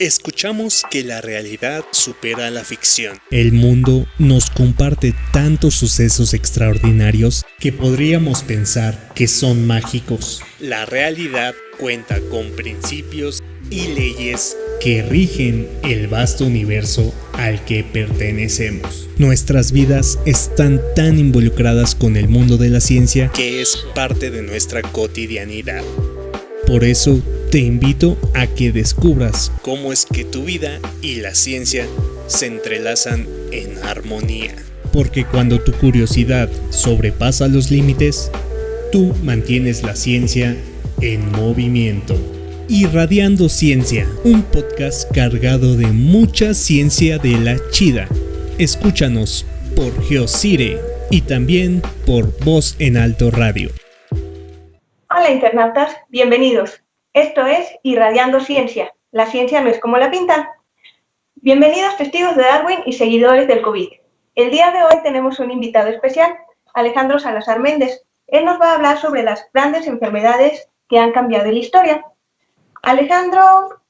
Escuchamos que la realidad supera a la ficción. El mundo nos comparte tantos sucesos extraordinarios que podríamos pensar que son mágicos. La realidad cuenta con principios y leyes que rigen el vasto universo al que pertenecemos. Nuestras vidas están tan involucradas con el mundo de la ciencia que es parte de nuestra cotidianidad. Por eso te invito a que descubras cómo es que tu vida y la ciencia se entrelazan en armonía. Porque cuando tu curiosidad sobrepasa los límites, tú mantienes la ciencia en movimiento. Irradiando Ciencia, un podcast cargado de mucha ciencia de la chida. Escúchanos por Geocire y también por Voz en Alto Radio. Hola internautas, bienvenidos. Esto es Irradiando Ciencia. La ciencia no es como la pintan. Bienvenidos testigos de Darwin y seguidores del COVID. El día de hoy tenemos un invitado especial, Alejandro Salazar Méndez. Él nos va a hablar sobre las grandes enfermedades que han cambiado la historia. Alejandro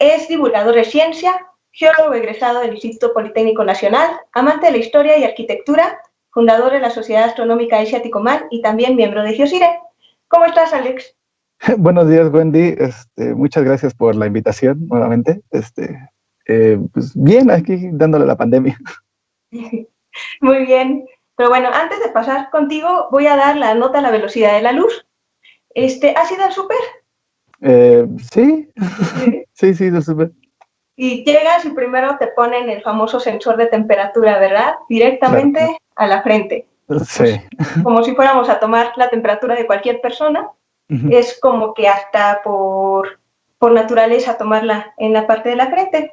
es divulgador de ciencia, geólogo egresado del Instituto Politécnico Nacional, amante de la historia y arquitectura, fundador de la Sociedad Astronómica Asia-Ticomán y también miembro de Geocire. ¿Cómo estás, Alex? Buenos días, Wendy. Muchas gracias por la invitación nuevamente. Pues bien, aquí dándole la pandemia. Muy bien. Pero bueno, antes de pasar contigo, voy a dar la nota a la velocidad de la luz. ¿Has ido al súper? Sí, sí, del súper. Y llegas y primero te ponen el famoso sensor de temperatura, ¿verdad? Directamente claro, a la frente. Sí. Como si fuéramos a tomar la temperatura de cualquier persona. Uh-huh. Es como que hasta por naturaleza tomarla en la parte de la frente.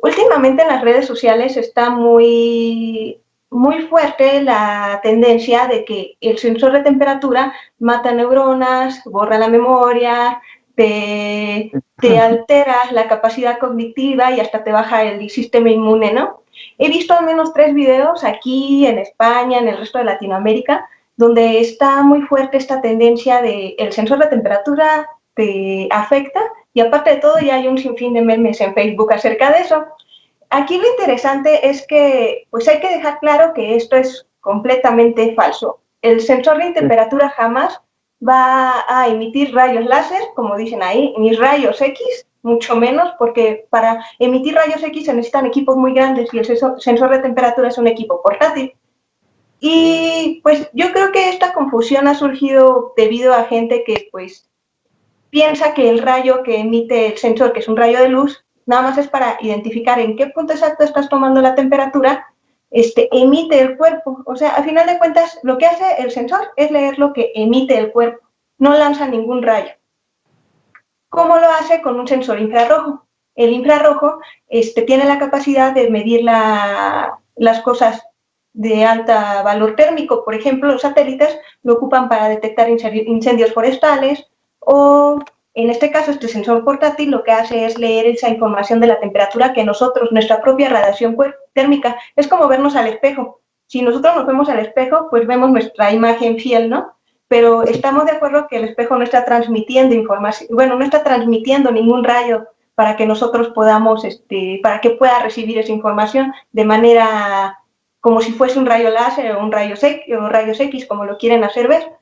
Últimamente en las redes sociales está muy fuerte la tendencia de que el sensor de temperatura mata neuronas, borra la memoria, te altera la capacidad cognitiva y hasta te baja el sistema inmune, ¿no? He visto al menos 3 videos aquí en España, en el resto de Latinoamérica, donde está muy fuerte esta tendencia de el sensor de temperatura te afecta y aparte de todo ya hay un sinfín de memes en Facebook acerca de eso. Aquí lo interesante es que pues hay que dejar claro que esto es completamente falso. El sensor de temperatura jamás va a emitir rayos láser, como dicen ahí, ni rayos X, mucho menos, porque para emitir rayos X se necesitan equipos muy grandes y el sensor de temperatura es un equipo portátil. Y pues yo creo que esta confusión ha surgido debido a gente que pues piensa que el rayo que emite el sensor, que es un rayo de luz, nada más es para identificar en qué punto exacto estás tomando la temperatura, emite el cuerpo. O sea, a final de cuentas, lo que hace el sensor es leer lo que emite el cuerpo, no lanza ningún rayo. ¿Cómo lo hace? Con un sensor infrarrojo. El infrarrojo tiene la capacidad de medir las cosas de alto valor térmico. Por ejemplo, los satélites lo ocupan para detectar incendios forestales o, en este caso, este sensor portátil lo que hace es leer esa información de la temperatura que nosotros, nuestra propia radiación térmica, es como vernos al espejo. Si nosotros nos vemos al espejo, pues vemos nuestra imagen fiel, ¿no? Pero estamos de acuerdo que el espejo no está transmitiendo información, bueno, no está transmitiendo ningún rayo para que nosotros podamos, para que pueda recibir esa información de manera como si fuese un rayo láser o un rayos X, como lo quieren hacer ver.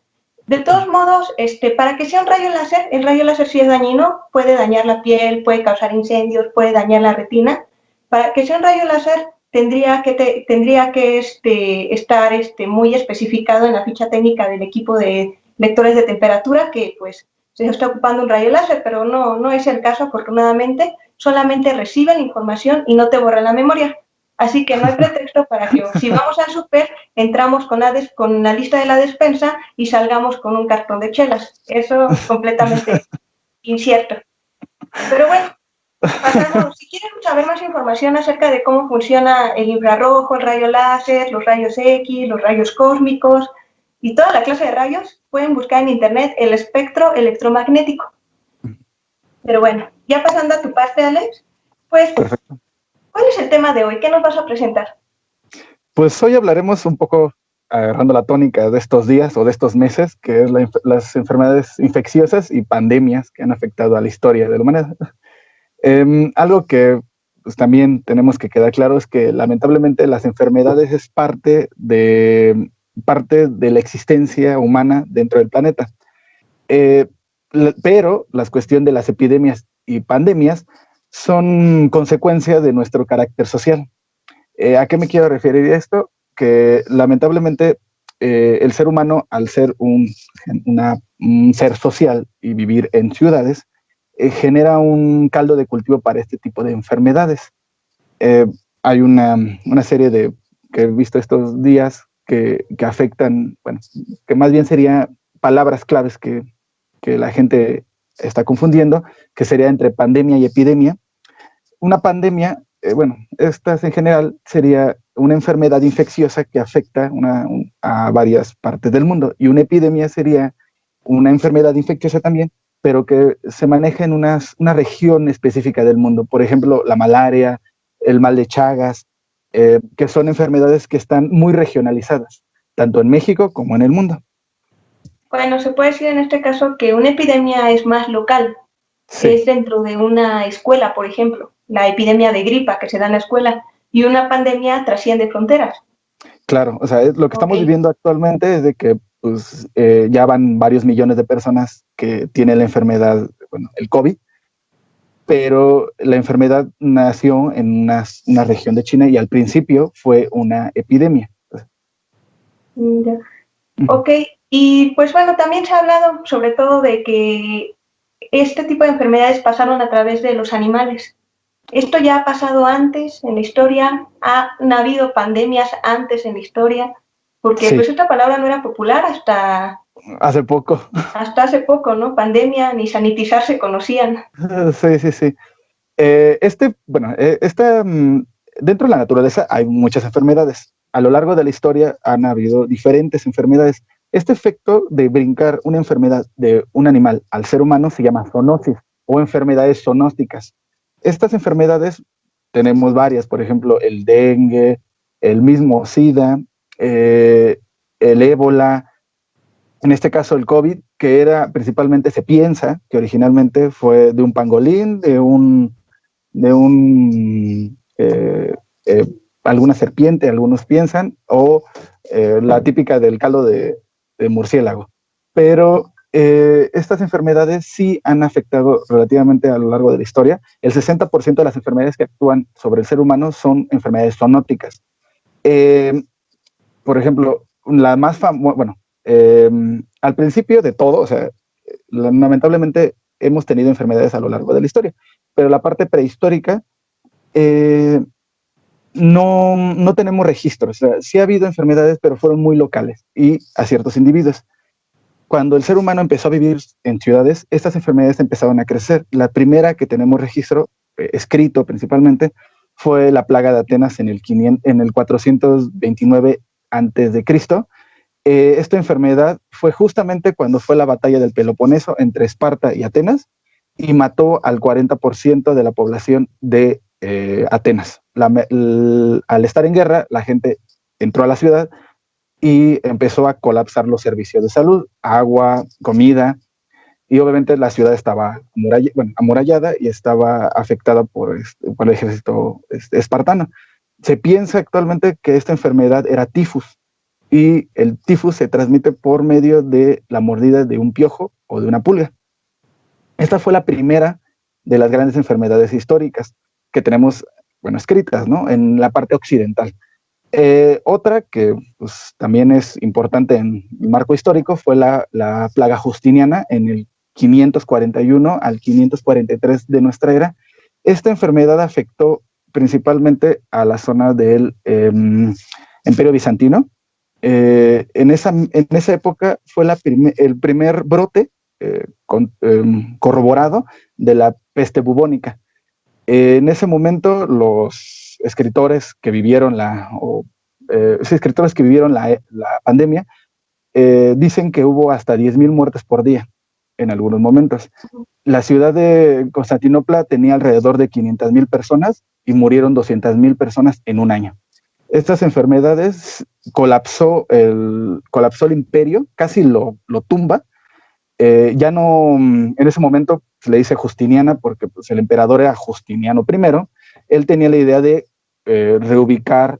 De todos modos, para que sea un rayo láser, el rayo láser sí es dañino, puede dañar la piel, puede causar incendios, puede dañar la retina. Para que sea un rayo láser, tendría que estar muy especificado en la ficha técnica del equipo de lectores de temperatura, que pues se está ocupando un rayo láser, pero no es el caso, afortunadamente. Solamente recibe la información y no te borra la memoria. Así que no hay pretexto para que si vamos al súper, entramos con la lista de la despensa y salgamos con un cartón de chelas. Eso es completamente incierto. Pero bueno, pasando, si quieren saber más información acerca de cómo funciona el infrarrojo, el rayo láser, los rayos X, los rayos cósmicos y toda la clase de rayos, pueden buscar en internet el espectro electromagnético. Pero bueno, ya pasando a tu parte, Alex, pues... Perfecto. ¿Cuál es el tema de hoy? ¿Qué nos vas a presentar? Pues hoy hablaremos un poco, agarrando la tónica de estos días o de estos meses, que es las enfermedades infecciosas y pandemias que han afectado a la historia de la humanidad. Algo que pues, también tenemos que quedar claro es que lamentablemente las enfermedades es parte de la existencia humana dentro del planeta. Pero la cuestión de las epidemias y pandemias son consecuencia de nuestro carácter social. ¿A qué me quiero referir esto? Que lamentablemente el ser humano, al ser un ser social y vivir en ciudades, genera un caldo de cultivo para este tipo de enfermedades. Hay una serie que he visto estos días que afectan, bueno, que más bien serían palabras claves que la gente está confundiendo, que sería entre pandemia y epidemia. Una pandemia, bueno, estas en general sería una enfermedad infecciosa que afecta a varias partes del mundo, y una epidemia sería una enfermedad infecciosa también, pero que se maneja en una región específica del mundo. Por ejemplo, la malaria, el mal de Chagas, que son enfermedades que están muy regionalizadas, tanto en México como en el mundo. Bueno, se puede decir en este caso que una epidemia es más local, Sí. Es dentro de una escuela, por ejemplo, la epidemia de gripa que se da en la escuela, y una pandemia trasciende fronteras. Claro, o sea, lo que estamos viviendo actualmente es de que pues, ya van varios millones de personas que tienen la enfermedad, bueno, el COVID, pero la enfermedad nació en una región de China y al principio fue una epidemia. Ya. Ok, y pues bueno, también se ha hablado sobre todo de que este tipo de enfermedades pasaron a través de los animales. Esto ya ha pasado antes en la historia, han habido pandemias antes en la historia, porque Sí. pues esta palabra no era popular hasta hace poco. Hasta hace poco, ¿no? Pandemia ni sanitizar se conocían. Sí. Dentro de la naturaleza hay muchas enfermedades. A lo largo de la historia han habido diferentes enfermedades. Este efecto de brincar una enfermedad de un animal al ser humano se llama zoonosis o enfermedades zoonósticas. Estas enfermedades tenemos varias, por ejemplo, el dengue, el mismo SIDA, el ébola, en este caso el COVID, que era principalmente, se piensa que originalmente fue de un pangolín, alguna serpiente, algunos piensan, o la típica del caldo de murciélago. Pero estas enfermedades sí han afectado relativamente a lo largo de la historia. El 60% de las enfermedades que actúan sobre el ser humano son enfermedades zoonóticas. Por ejemplo, la más famosa, bueno, al principio de todo, o sea, lamentablemente hemos tenido enfermedades a lo largo de la historia, pero la parte prehistórica no tenemos registros. O sea, sí ha habido enfermedades, pero fueron muy locales y a ciertos individuos. Cuando el ser humano empezó a vivir en ciudades, estas enfermedades empezaron a crecer. La primera que tenemos registro, escrito principalmente, fue la plaga de Atenas en el 429 antes de Cristo. Esta enfermedad fue justamente cuando fue la batalla del Peloponeso entre Esparta y Atenas y mató al 40% de la población de Atenas. Al estar en guerra, la gente entró a la ciudad y empezó a colapsar los servicios de salud, agua, comida, y obviamente la ciudad estaba amurallada y estaba afectada por el ejército espartano. Se piensa actualmente que esta enfermedad era tifus, y el tifus se transmite por medio de la mordida de un piojo o de una pulga. Esta fue la primera de las grandes enfermedades históricas que tenemos, bueno, escritas, ¿no?, en la parte occidental. Otra que pues, también es importante en el marco histórico fue la plaga justiniana en el 541 al 543 de nuestra era. Esta enfermedad afectó principalmente a la zona del Imperio Bizantino. En esa época fue el primer brote corroborado de la peste bubónica. En ese momento, los escritores que vivieron la pandemia dicen que hubo hasta 10,000 muertes por día en algunos momentos. La ciudad de Constantinopla tenía alrededor de 500,000 personas y murieron 200,000 personas en un año. Estas enfermedades colapsó el imperio, casi lo tumba. Ya no, en ese momento se le dice Justiniana porque pues, el emperador era Justiniano I. Él tenía la idea de reubicar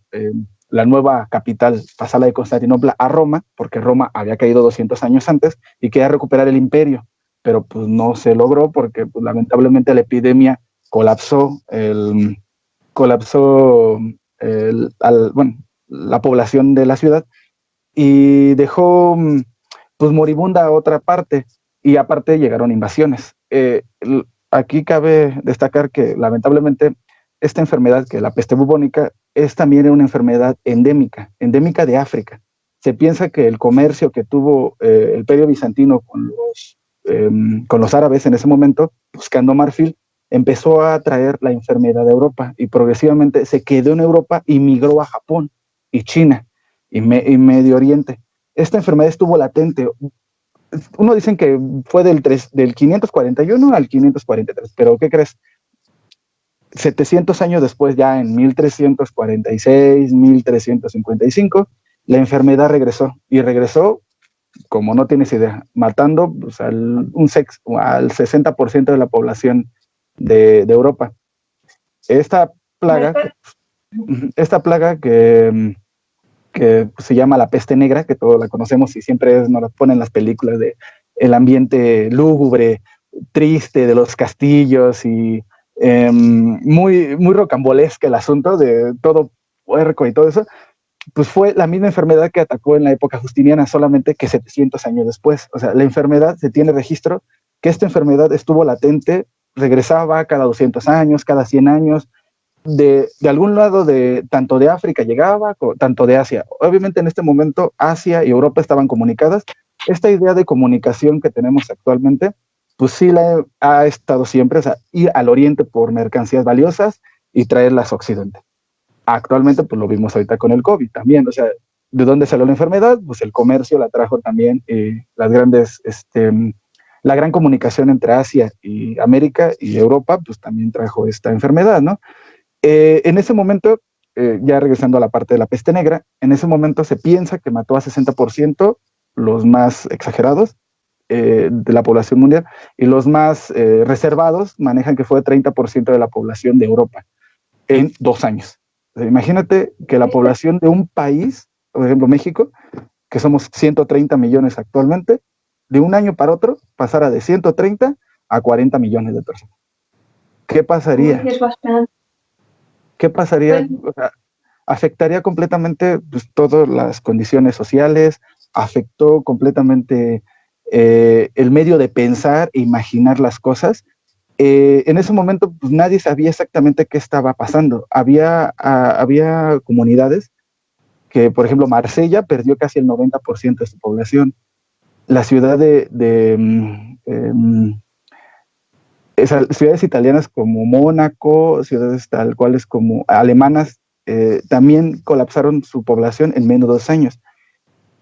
la nueva capital, pasarla de Constantinopla a Roma, porque Roma había caído 200 años antes y quería recuperar el imperio, pero pues no se logró porque pues, lamentablemente la epidemia colapsó la población de la ciudad y dejó pues moribunda a otra parte, y aparte llegaron invasiones. Aquí cabe destacar que lamentablemente esta enfermedad, que la peste bubónica, es también una enfermedad endémica de África. Se piensa que el comercio que tuvo el Imperio Bizantino con los árabes en ese momento, buscando marfil, empezó a traer la enfermedad a Europa y progresivamente se quedó en Europa y migró a Japón y China y Medio Oriente. Esta enfermedad estuvo latente. Uno dicen que fue del 541 al 543, pero ¿qué crees? 700 años después, ya en 1346, 1355, la enfermedad regresó, y regresó, como no tienes idea, matando pues, al 60% de la población de Europa. Esta plaga que se llama la peste negra, que todos la conocemos y siempre nos la ponen en las películas de el ambiente lúgubre, triste de los castillos y muy, muy rocambolesco el asunto de todo puerco y todo eso, pues fue la misma enfermedad que atacó en la época justiniana, solamente que 700 años después. O sea, la enfermedad, se tiene registro que esta enfermedad estuvo latente, regresaba cada 200 años, cada 100 años, de algún lado, tanto de África llegaba, tanto de Asia. Obviamente en este momento Asia y Europa estaban comunicadas. Esta idea de comunicación que tenemos actualmente, pues sí la ha estado siempre, o sea, ir al oriente por mercancías valiosas y traerlas a occidente. Actualmente, pues lo vimos ahorita con el COVID también, o sea, ¿de dónde salió la enfermedad? Pues el comercio la trajo también, la gran comunicación entre Asia y América y Europa, pues también trajo esta enfermedad, ¿no? En ese momento, ya regresando a la parte de la peste negra, en ese momento se piensa que mató a 60%, los más exagerados, de la población mundial, y los más reservados manejan que fue 30% de la población de Europa en 2 años. O sea, imagínate que la población de un país, por ejemplo México, que somos 130 millones actualmente, de un año para otro pasara de 130 a 40 millones de personas. ¿Qué pasaría? Es bastante. ¿Qué pasaría? O sea, afectaría completamente pues, todas las condiciones sociales, afectó completamente el medio de pensar e imaginar las cosas. En ese momento pues, nadie sabía exactamente qué estaba pasando. Había comunidades que, por ejemplo, Marsella perdió casi el 90% de su población. La ciudad ciudades italianas como Mónaco, ciudades tal cuales como alemanas, también colapsaron su población en menos de 2 años.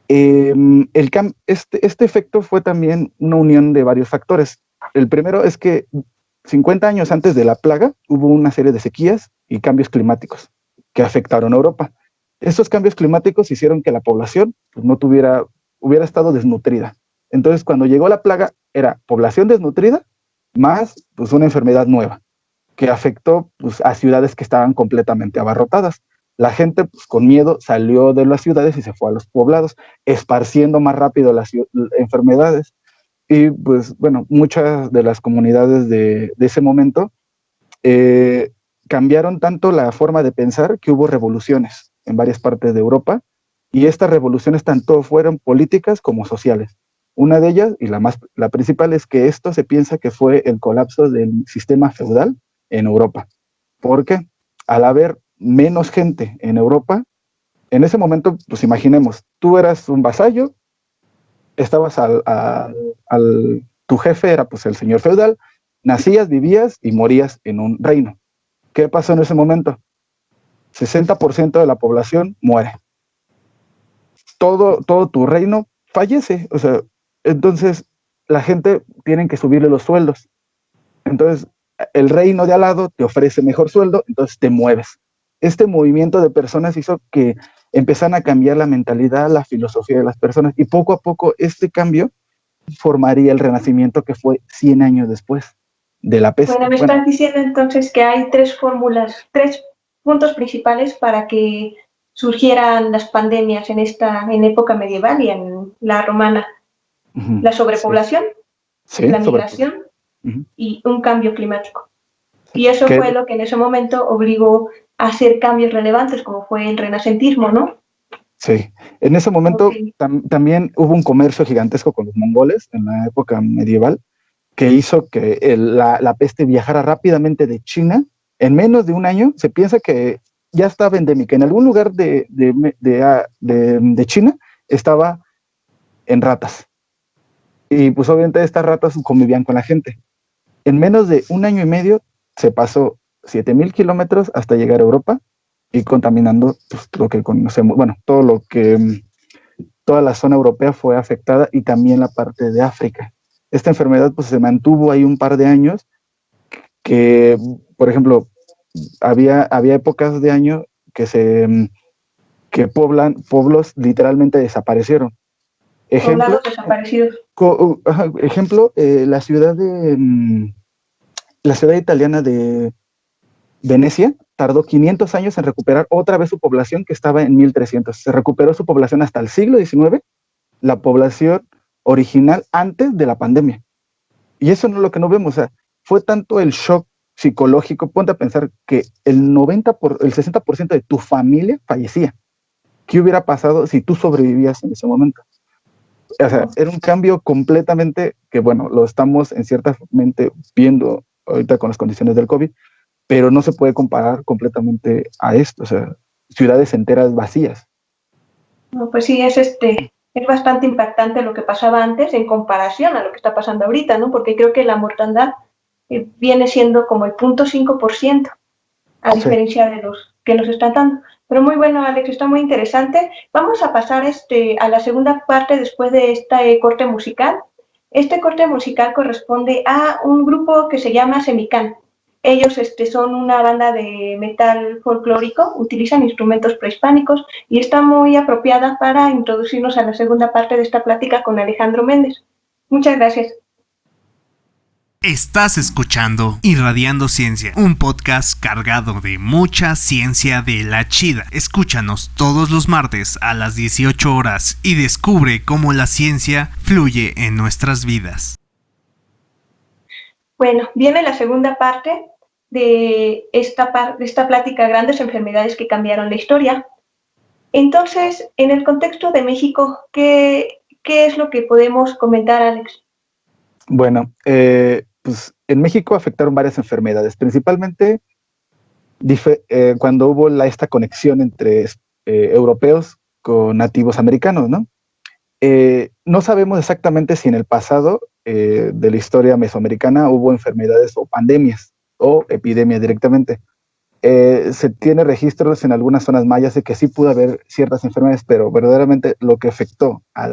Este efecto fue también una unión de varios factores. El primero es que 50 años antes de la plaga hubo una serie de sequías y cambios climáticos que afectaron a Europa. Estos cambios climáticos hicieron que la población pues, hubiera estado desnutrida. Entonces, cuando llegó la plaga, era población desnutrida más pues, una enfermedad nueva que afectó pues, a ciudades que estaban completamente abarrotadas. La gente pues, con miedo salió de las ciudades y se fue a los poblados, esparciendo más rápido las enfermedades. Y pues bueno, muchas de las comunidades de ese momento cambiaron tanto la forma de pensar que hubo revoluciones en varias partes de Europa, y estas revoluciones tanto fueron políticas como sociales. Una de ellas, y la principal, es que esto se piensa que fue el colapso del sistema feudal en Europa. Porque al haber menos gente en Europa, en ese momento, pues imaginemos, tú eras un vasallo, estabas tu jefe era pues el señor feudal, nacías, vivías y morías en un reino. ¿Qué pasó en ese momento? 60% de la población muere. Todo tu reino fallece. O sea, entonces la gente tiene que subirle los sueldos. Entonces el reino de al lado te ofrece mejor sueldo, entonces te mueves. Este movimiento de personas hizo que empezaran a cambiar la mentalidad, la filosofía de las personas, y poco a poco este cambio formaría el Renacimiento, que fue 100 años después. la peste. Bueno, me estás diciendo entonces que hay tres puntos principales para que surgieran las pandemias en época medieval y en la romana. La sobrepoblación, sí, la migración y un cambio climático. Y eso fue lo que en ese momento obligó a hacer cambios relevantes, como fue el renacentismo, ¿no? Sí, en ese momento también hubo un comercio gigantesco con los mongoles en la época medieval que hizo que la peste viajara rápidamente de China. En menos de un año se piensa que ya estaba endémica. En algún lugar de China estaba en ratas. Y pues obviamente estas ratas convivían con la gente. En menos de un año y medio se pasó 7,000 kilómetros hasta llegar a Europa y contaminando pues, lo que conocemos, bueno, toda la zona europea fue afectada y también la parte de África. Esta enfermedad pues se mantuvo ahí un par de años que, por ejemplo, había épocas de año que pueblos literalmente desaparecieron. Poblados desaparecidos. Ejemplo, la ciudad italiana de Venecia tardó 500 años en recuperar otra vez su población que estaba en 1300. Se recuperó su población hasta el siglo XIX, la población original antes de la pandemia. Y eso no es lo que no vemos. O sea, fue tanto el shock psicológico, ponte a pensar que el 60% de tu familia fallecía. ¿Qué hubiera pasado si tú sobrevivías en ese momento? O sea, era un cambio completamente que, bueno, lo estamos en cierta mente viendo ahorita con las condiciones del COVID, pero no se puede comparar completamente a esto. O sea, ciudades enteras vacías. No, pues sí, es bastante impactante lo que pasaba antes en comparación a lo que está pasando ahorita, ¿no? Porque creo que la mortandad viene siendo como el 0.5%, a diferencia de los que nos están dando. Pero muy bueno, Alex, está muy interesante. Vamos a pasar a la segunda parte después de este corte musical. Este corte musical corresponde a un grupo que se llama Semicán. Ellos son una banda de metal folclórico, utilizan instrumentos prehispánicos y está muy apropiada para introducirnos a la segunda parte de esta plática con Alejandro Méndez. Muchas gracias. Estás escuchando Irradiando Ciencia, un podcast cargado de mucha ciencia de la chida. Escúchanos todos los martes a las 18 horas y descubre cómo la ciencia fluye en nuestras vidas. Bueno, viene la segunda parte de esta plática, grandes enfermedades que cambiaron la historia. Entonces, en el contexto de México, ¿qué es lo que podemos comentar, Alex? Bueno, pues en México afectaron varias enfermedades, principalmente cuando hubo esta conexión entre europeos con nativos americanos, ¿no? No sabemos exactamente si en el pasado de la historia mesoamericana hubo enfermedades o pandemias o epidemias directamente. Se tiene registros en algunas zonas mayas de que sí pudo haber ciertas enfermedades, pero verdaderamente lo que afectó a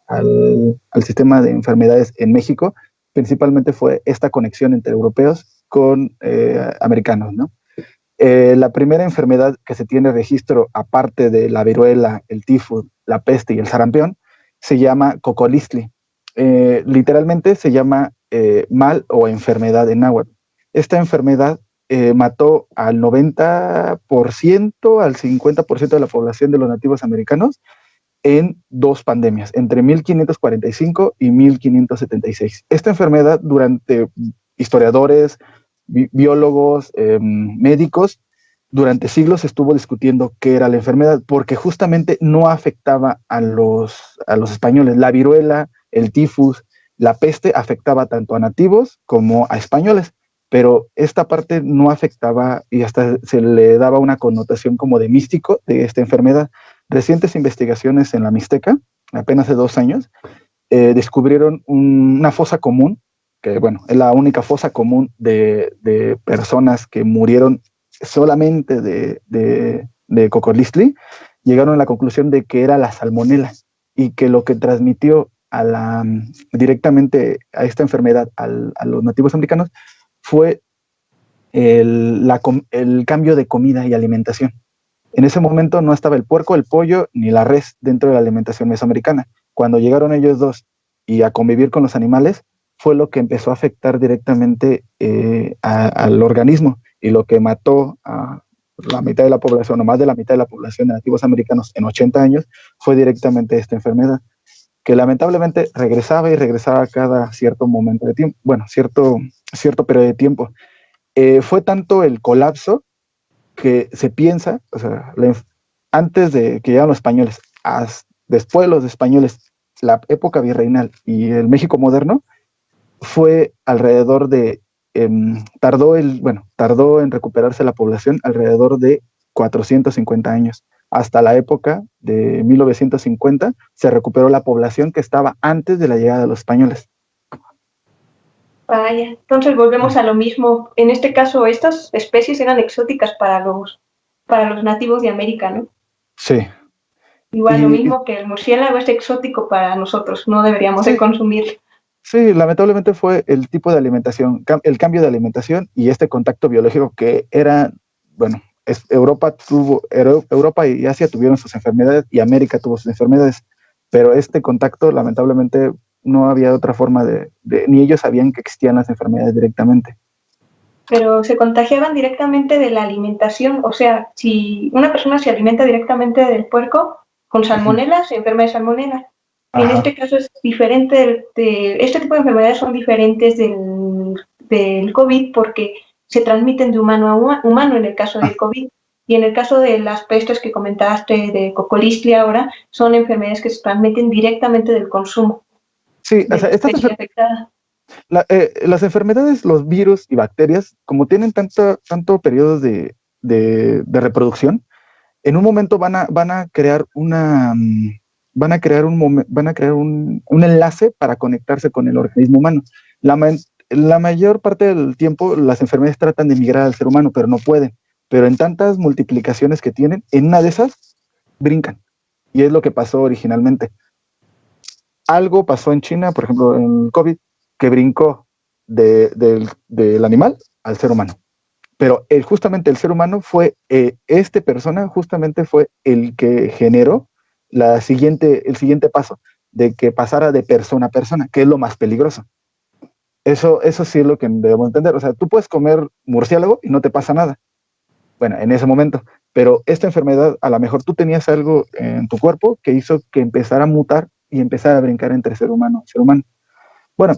al sistema de enfermedades en México principalmente fue esta conexión entre europeos con americanos, ¿no? La primera enfermedad que se tiene registro, aparte de la viruela, el tifus, la peste y el sarampión, se llama cocolistli. Literalmente se llama mal o enfermedad en náhuatl. Esta enfermedad mató al 90%, al 50% de la población de los nativos americanos en 2 pandemias, entre 1545 y 1576. Esta enfermedad, durante historiadores, biólogos, médicos, durante siglos estuvo discutiendo qué era la enfermedad, porque justamente no afectaba a los españoles. La viruela, el tifus, la peste afectaba tanto a nativos como a españoles, pero esta parte no afectaba y hasta se le daba una connotación como de místico de esta enfermedad. Recientes investigaciones en la Mixteca, apenas hace 2 años, descubrieron una fosa común, que bueno, es la única fosa común de personas que murieron solamente de cocolistli. Llegaron a la conclusión de que era la salmonela y que lo que transmitió directamente a esta enfermedad a los nativos americanos fue el cambio de comida y alimentación. En ese momento no estaba el puerco, el pollo ni la res dentro de la alimentación mesoamericana. Cuando llegaron ellos dos y a convivir con los animales, fue lo que empezó a afectar directamente al organismo, y lo que mató a la mitad de la población, o más de la mitad de la población de nativos americanos en 80 años, fue directamente esta enfermedad, que lamentablemente regresaba y regresaba cada cierto momento de tiempo, bueno, cierto periodo de tiempo. Fue tanto el colapso que se piensa, o sea, antes de que llegaran los españoles, después de los españoles, la época virreinal y el México moderno, fue alrededor de, tardó en recuperarse la población alrededor de 450 años. Hasta la época de 1950 se recuperó la población que estaba antes de la llegada de los españoles. Vaya, entonces volvemos a lo mismo. En este caso, estas especies eran exóticas para los nativos de América, ¿no? Sí. Igual lo mismo que el murciélago es exótico para nosotros, no deberíamos de consumirlo. Sí, lamentablemente fue el tipo de alimentación, el cambio de alimentación y este contacto biológico que era, bueno, Europa y Asia tuvieron sus enfermedades y América tuvo sus enfermedades, pero este contacto lamentablemente no había otra forma ni ellos sabían que existían las enfermedades directamente. Pero se contagiaban directamente de la alimentación, o sea, si una persona se alimenta directamente del puerco con salmonela, se enferma de salmonela. En este caso es diferente, este tipo de enfermedades son diferentes del COVID porque se transmiten de humano a humano en el caso del COVID. Y en el caso de las pestes que comentaste, de Cocolistria ahora, son enfermedades que se transmiten directamente del consumo. Sí, o sea, las enfermedades, los virus y bacterias, como tienen tanto periodo de reproducción, en un momento van a crear un enlace para conectarse con el organismo humano. La mayor parte del tiempo las enfermedades tratan de migrar al ser humano, pero no pueden. Pero en tantas multiplicaciones que tienen, en una de esas brincan. Y es lo que pasó originalmente. Algo pasó en China, por ejemplo, en el COVID, que brincó del animal al ser humano. Pero justamente el ser humano fue, justamente fue el que generó el siguiente paso, de que pasara de persona a persona, que es lo más peligroso. Eso sí es lo que debemos entender. O sea, tú puedes comer murciélago y no te pasa nada. Bueno, en ese momento. Pero esta enfermedad, a lo mejor tú tenías algo en tu cuerpo que hizo que empezara a mutar y empezara a brincar entre ser humano y ser humano. Bueno,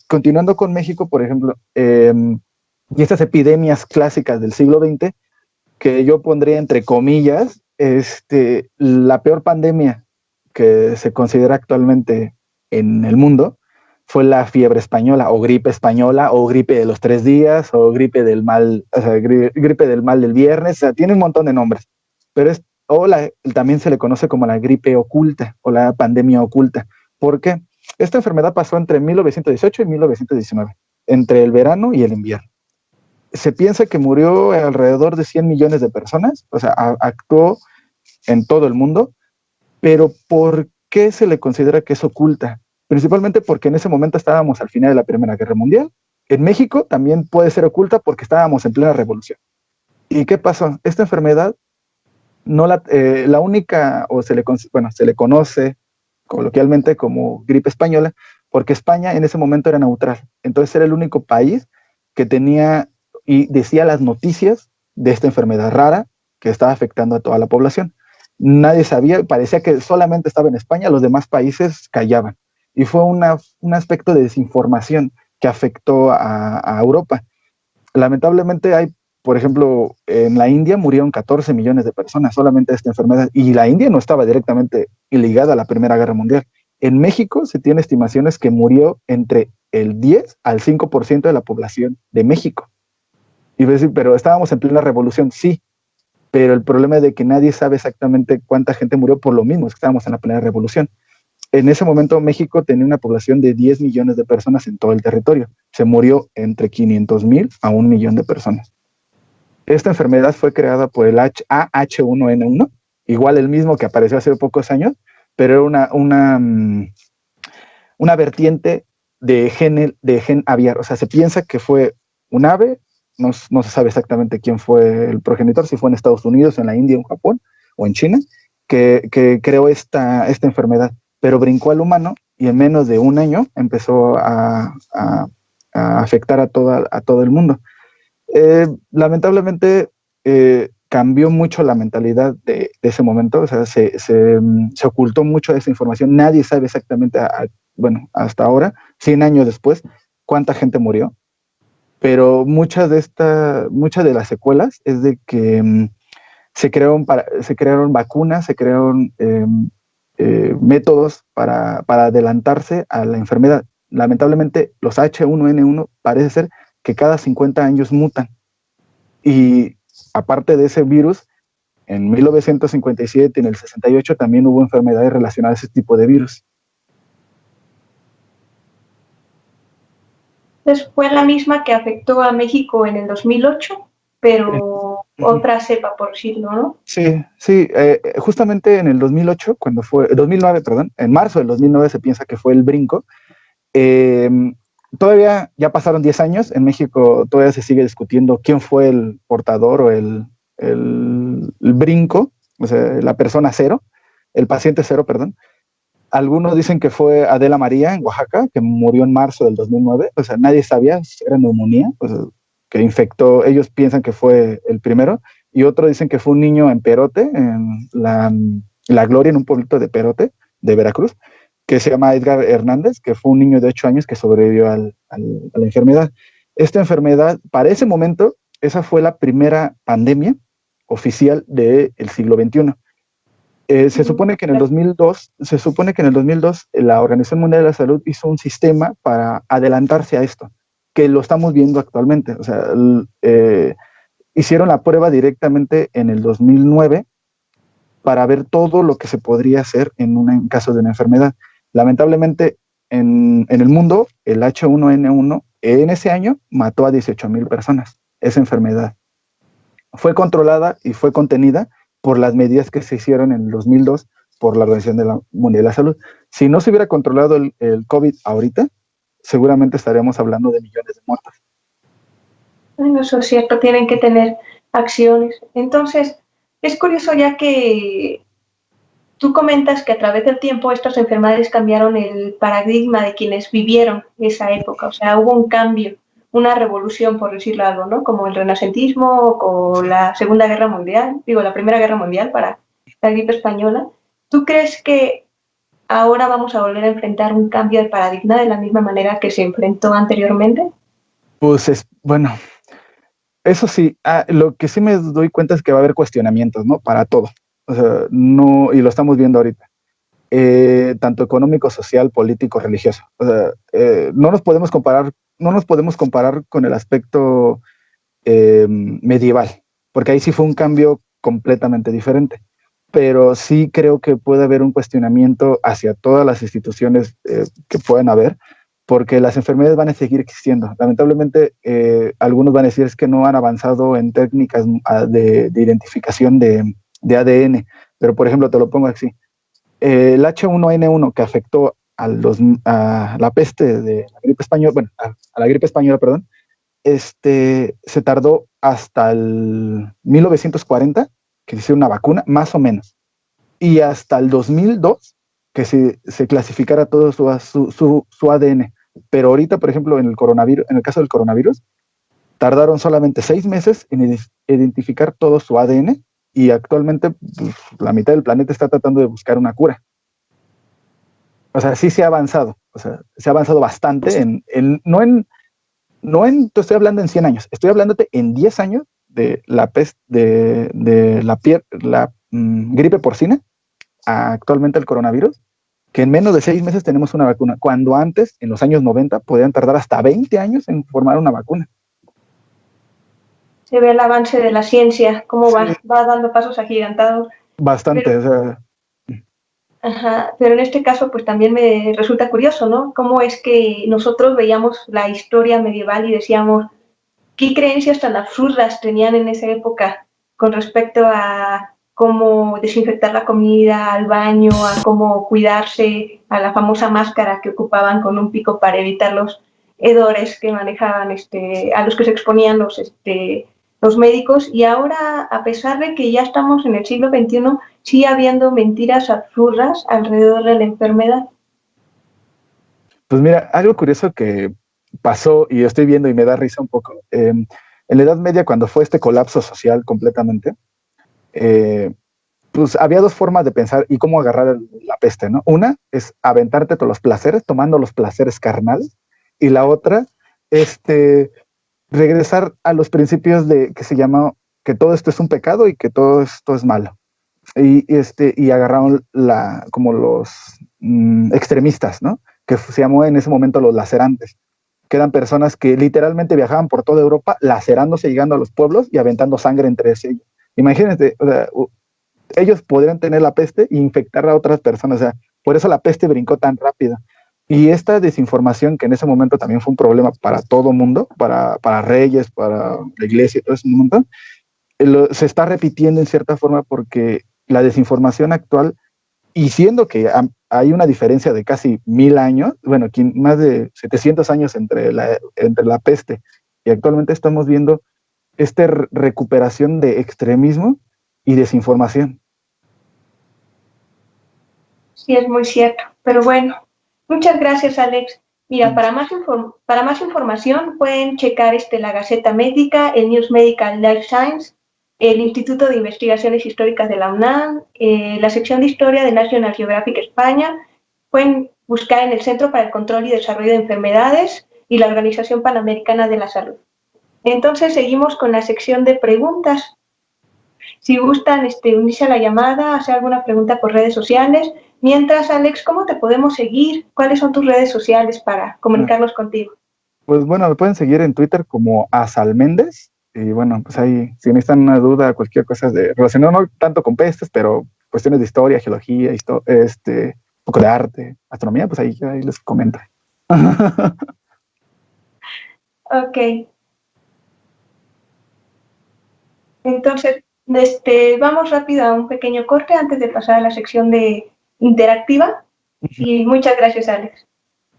continuando con México, por ejemplo, y estas epidemias clásicas del siglo XX, que yo pondría entre comillas, la peor pandemia que se considera actualmente en el mundo fue la fiebre española, o gripe española, o gripe de los 3 días, o gripe del mal, o sea, gripe del mal del viernes, o sea, tiene un montón de nombres, pero también se le conoce como la gripe oculta, o la pandemia oculta. ¿Por qué? Esta enfermedad pasó entre 1918 y 1919, entre el verano y el invierno. Se piensa que murió alrededor de 100 millones de personas, o sea, actuó en todo el mundo, pero ¿por qué se le considera que es oculta? Principalmente porque en ese momento estábamos al final de la Primera Guerra Mundial. En México también puede ser oculta porque estábamos en plena revolución. ¿Y qué pasó? Esta enfermedad, la única, o se le conoce coloquialmente como gripe española, porque España en ese momento era neutral. Entonces era el único país que tenía y decía las noticias de esta enfermedad rara que estaba afectando a toda la población. Nadie sabía, parecía que solamente estaba en España, los demás países callaban. Y fue un aspecto de desinformación que afectó a Europa. Lamentablemente por ejemplo, en la India murieron 14 millones de personas solamente de esta enfermedad, y la India no estaba directamente ligada a la Primera Guerra Mundial. En México se tiene estimaciones que murió entre el 10 al 5% de la población de México. Y decir, pero estábamos en plena revolución, sí, pero el problema es de que nadie sabe exactamente cuánta gente murió por lo mismo, es que estábamos en la plena revolución. En ese momento México tenía una población de 10 millones de personas en todo el territorio. Se murió entre 500,000 a 1 millón de personas. Esta enfermedad fue creada por el AH1N1, igual el mismo que apareció hace pocos años, pero era una vertiente de gen aviar. O sea, se piensa que fue un ave, no se sabe exactamente quién fue el progenitor, si fue en Estados Unidos, en la India, en Japón o en China, que creó esta enfermedad, pero brincó al humano y en menos de un año empezó a afectar a todo el mundo. Lamentablemente cambió mucho la mentalidad de ese momento, o sea, se ocultó mucho esa información, nadie sabe exactamente, bueno, hasta ahora, 100 años después, cuánta gente murió, pero muchas de las secuelas es de que se crearon vacunas, se crearon métodos para adelantarse a la enfermedad. Lamentablemente, los H1N1 parece ser que cada 50 años mutan. Y aparte de ese virus, en 1957 y en el 68 también hubo enfermedades relacionadas a ese tipo de virus. Entonces fue la misma que afectó a México en el 2008, pero otra cepa, por decirlo, ¿no? Sí, justamente en el 2008, 2009, perdón, en marzo del 2009 se piensa que fue el brinco. Todavía ya pasaron 10 años, en México todavía se sigue discutiendo quién fue el portador o el brinco, o sea, la persona cero, el paciente cero, perdón. Algunos dicen que fue Adela María en Oaxaca, que murió en marzo del 2009, o sea, nadie sabía, era neumonía, o sea, que infectó, ellos piensan que fue el primero, y otros dicen que fue un niño en Perote, en La Gloria, en un pueblito de Perote, de Veracruz, que se llama Edgar Hernández, que fue un niño de 8 años que sobrevivió a la enfermedad. Esta enfermedad, para ese momento, esa fue la primera pandemia oficial del siglo XXI. Se supone que en el 2002, la Organización Mundial de la Salud hizo un sistema para adelantarse a esto, que lo estamos viendo actualmente. O sea, hicieron la prueba directamente en el 2009 para ver todo lo que se podría hacer en caso de una enfermedad. Lamentablemente, en el mundo, el H1N1 en ese año mató a 18,000 personas, esa enfermedad. Fue controlada y fue contenida por las medidas que se hicieron en el 2002 por la Organización Mundial de la Salud. Si no se hubiera controlado el COVID ahorita, seguramente estaríamos hablando de millones de muertos. Bueno, eso es cierto, tienen que tener acciones. Entonces, es curioso ya que tú comentas que a través del tiempo estas enfermedades cambiaron el paradigma de quienes vivieron esa época, o sea, hubo un cambio, una revolución, por decirlo algo, ¿no? Como el renacentismo o la Segunda Guerra Mundial, la Primera Guerra Mundial para la gripe española. ¿Tú crees que ahora vamos a volver a enfrentar un cambio de paradigma de la misma manera que se enfrentó anteriormente? Pues bueno, eso sí, lo que sí me doy cuenta es que va a haber cuestionamientos, ¿no? Para todo. O sea, no, y lo estamos viendo ahorita. Tanto económico, social, político, religioso. O sea, no nos podemos comparar con el aspecto medieval, porque ahí sí fue un cambio completamente diferente. Pero sí creo que puede haber un cuestionamiento hacia todas las instituciones que puedan haber, porque las enfermedades van a seguir existiendo. Lamentablemente, algunos van a decir es que no han avanzado en técnicas de identificación de ADN, pero por ejemplo, te lo pongo así. El H1N1 que afectó a la peste de la gripe española, bueno, a la gripe española, perdón, se tardó hasta el 1940 que se hiciera una vacuna, más o menos, y hasta el 2002 que se clasificara todo su ADN. Pero ahorita, por ejemplo, en el caso del coronavirus, tardaron solamente 6 meses en identificar todo su ADN, y actualmente pues, la mitad del planeta está tratando de buscar una cura. O sea, sí se ha avanzado. O sea, se ha avanzado bastante te estoy hablando en 100 años, estoy hablándote en 10 años de la peste, de la gripe porcina, actualmente el coronavirus, que en menos de 6 meses tenemos una vacuna, cuando antes, en los años 90, podían tardar hasta 20 años en formar una vacuna. Se ve el avance de la ciencia, cómo va dando pasos agigantados. Bastante, o sea. Ajá, pero en este caso pues también me resulta curioso, ¿no? Cómo es que nosotros veíamos la historia medieval y decíamos qué creencias tan absurdas tenían en esa época con respecto a cómo desinfectar la comida, al baño, a cómo cuidarse, a la famosa máscara que ocupaban con un pico para evitar los hedores que manejaban, a los que se exponían los médicos. Y ahora, a pesar de que ya estamos en el siglo XXI, sigue habiendo mentiras absurdas alrededor de la enfermedad. Pues mira, algo curioso que pasó y estoy viendo y me da risa un poco. En la Edad Media, cuando fue este colapso social completamente, eh, pues había dos formas de pensar y cómo agarrar la peste, ¿no? Una es aventarte todos los placeres, tomando los placeres carnales, y la otra, regresar a los principios de que se llama que todo esto es un pecado y que todo esto es malo. Y agarraron como los extremistas, ¿no? Que se llamó en ese momento los lacerantes, que eran personas que literalmente viajaban por toda Europa, lacerándose, llegando a los pueblos y aventando sangre entre ellos. Imagínate, o sea, ellos podrían tener la peste e infectar a otras personas, o sea, por eso la peste brincó tan rápido. Y esta desinformación, que en ese momento también fue un problema para todo mundo, para reyes, para la iglesia y todo ese mundo, se está repitiendo en cierta forma porque la desinformación actual, y siendo que hay una diferencia de casi 1000 años, bueno, más de 700 años entre la peste, y actualmente estamos viendo esta recuperación de extremismo y desinformación. Sí, es muy cierto. Pero bueno, muchas gracias, Alex. Mira, para más información pueden checar la Gaceta Médica, el News Medical Life Science, el Instituto de Investigaciones Históricas de la UNAM, la sección de Historia de National Geographic España. Pueden buscar en el Centro para el Control y Desarrollo de Enfermedades y la Organización Panamericana de la Salud. Entonces seguimos con la sección de preguntas. Si gustan unirse a la llamada, hacer alguna pregunta por redes sociales. Mientras, Alex, ¿cómo te podemos seguir? ¿Cuáles son tus redes sociales para comunicarnos contigo? Pues bueno, me pueden seguir en Twitter como Asalméndez. Y bueno, pues ahí, si necesitan una duda, cualquier cosa relacionado no tanto con pestes, pero cuestiones de historia, geología, un poco de arte, astronomía, pues ahí les comento. Ok. Entonces, vamos rápido a un pequeño corte antes de pasar a la sección de interactiva. Y muchas gracias, Alex.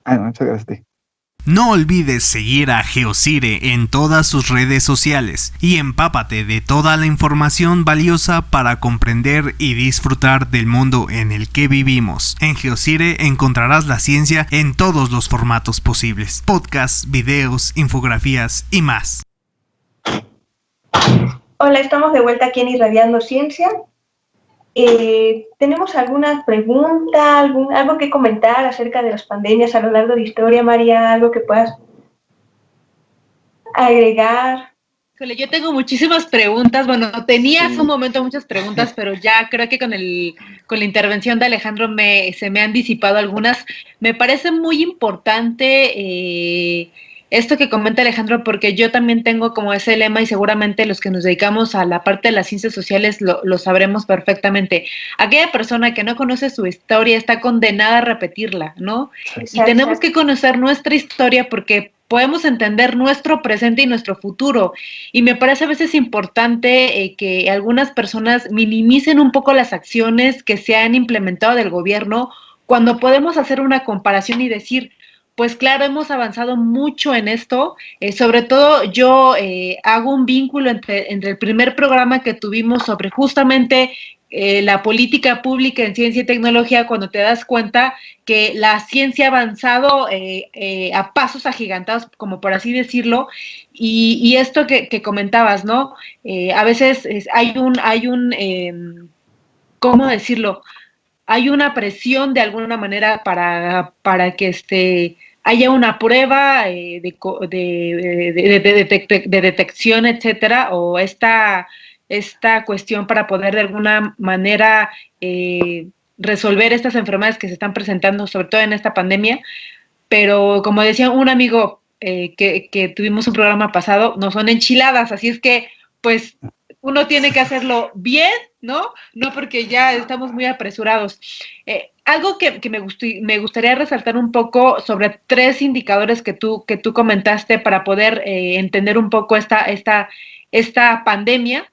Muchas gracias a ti. No olvides seguir a Geocire en todas sus redes sociales y empápate de toda la información valiosa para comprender y disfrutar del mundo en el que vivimos. En Geocire encontrarás la ciencia en todos los formatos posibles: podcasts, videos, infografías y más. Hola, estamos de vuelta aquí en Irradiando Ciencia. ¿Tenemos alguna pregunta, algo que comentar acerca de las pandemias a lo largo de la historia, María? ¿Algo que puedas agregar? Yo tengo muchísimas preguntas. Bueno, tenía hace un momento muchas preguntas, pero ya creo que con la intervención de Alejandro se me han disipado algunas. Me parece muy importante esto que comenta Alejandro, porque yo también tengo como ese lema, y seguramente los que nos dedicamos a la parte de las ciencias sociales lo sabremos perfectamente. Aquella persona que no conoce su historia está condenada a repetirla, ¿no? Exacto. Y tenemos que conocer nuestra historia porque podemos entender nuestro presente y nuestro futuro. Y me parece a veces importante que algunas personas minimicen un poco las acciones que se han implementado del gobierno, cuando podemos hacer una comparación y decir, pues claro, hemos avanzado mucho en esto. Sobre todo yo hago un vínculo entre el primer programa que tuvimos sobre justamente la política pública en ciencia y tecnología, cuando te das cuenta que la ciencia ha avanzado a pasos agigantados, como por así decirlo, y esto que comentabas, ¿no? A veces hay un ¿cómo decirlo? Hay una presión de alguna manera para que haya una prueba de detección, etcétera, o esta cuestión para poder de alguna manera resolver estas enfermedades que se están presentando, sobre todo en esta pandemia. Pero como decía un amigo que tuvimos un programa pasado, no son enchiladas, así es que pues uno tiene que hacerlo bien, ¿no? No porque ya estamos muy apresurados. Algo que me gustaría resaltar un poco sobre 3 indicadores que tú comentaste para poder entender un poco esta pandemia.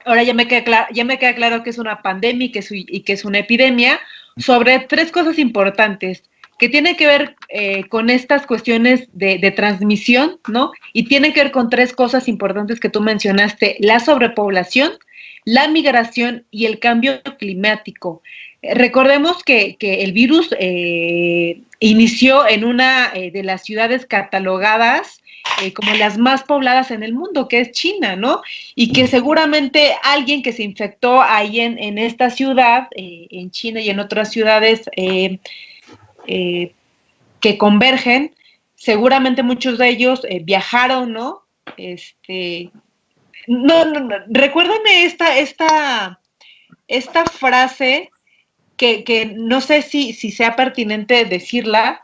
Ahora ya me queda claro que es una pandemia y que es una epidemia, sobre 3 cosas importantes que tienen que ver con estas cuestiones de transmisión, ¿no? Y tienen que ver con 3 cosas importantes que tú mencionaste: la sobrepoblación, la migración y el cambio climático. Recordemos que el virus inició en una de las ciudades catalogadas como las más pobladas en el mundo, que es China, ¿no? Y que seguramente alguien que se infectó ahí en esta ciudad, en China y en otras ciudades que convergen, seguramente muchos de ellos viajaron, ¿no? Recuérdame esta frase que no sé si sea pertinente decirla,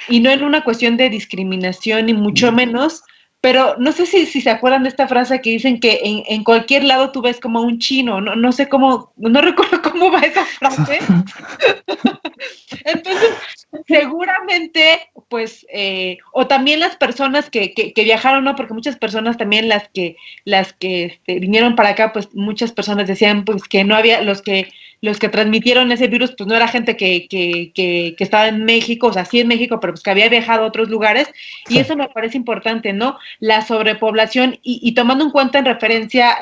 y no en una cuestión de discriminación, ni mucho menos, pero no sé si se acuerdan de esta frase que dicen que en cualquier lado tú ves como un chino, no sé cómo, no recuerdo cómo va esa frase. Entonces, seguramente, pues, o también las personas que viajaron, ¿no? Porque muchas personas también las que vinieron para acá, pues muchas personas decían pues que no había, los que transmitieron ese virus, pues no era gente que estaba en México, o sea, sí en México, pero pues que había viajado a otros lugares, y eso me parece importante, ¿no? La sobrepoblación, y tomando en cuenta en referencia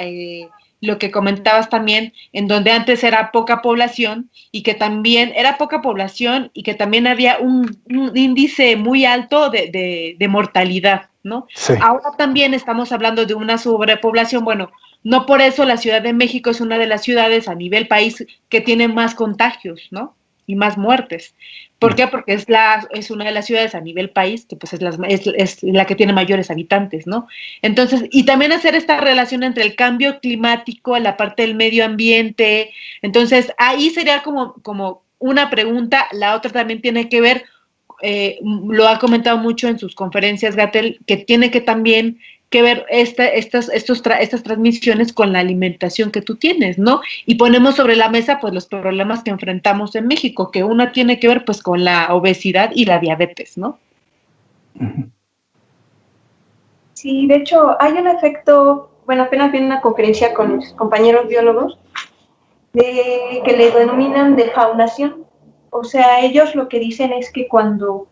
lo que comentabas también, en donde antes era poca población y que también era poca población y que también había un índice muy alto de mortalidad, ¿no? Sí. Ahora también estamos hablando de una sobrepoblación, bueno, no por eso la Ciudad de México es una de las ciudades a nivel país que tiene más contagios, ¿no? Y más muertes. ¿Por qué? Porque es una de las ciudades a nivel país que pues es la que tiene mayores habitantes, ¿no? Entonces, y también hacer esta relación entre el cambio climático, la parte del medio ambiente. Entonces, ahí sería como una pregunta. La otra también tiene que ver, lo ha comentado mucho en sus conferencias, Gatell, que tiene que también que ver estas transmisiones con la alimentación que tú tienes, ¿no? Y ponemos sobre la mesa pues los problemas que enfrentamos en México, que una tiene que ver pues con la obesidad y la diabetes, ¿no? Sí, de hecho hay un efecto, bueno, apenas vi una conferencia con mis compañeros biólogos que le denominan defaunación. O sea, ellos lo que dicen es que cuando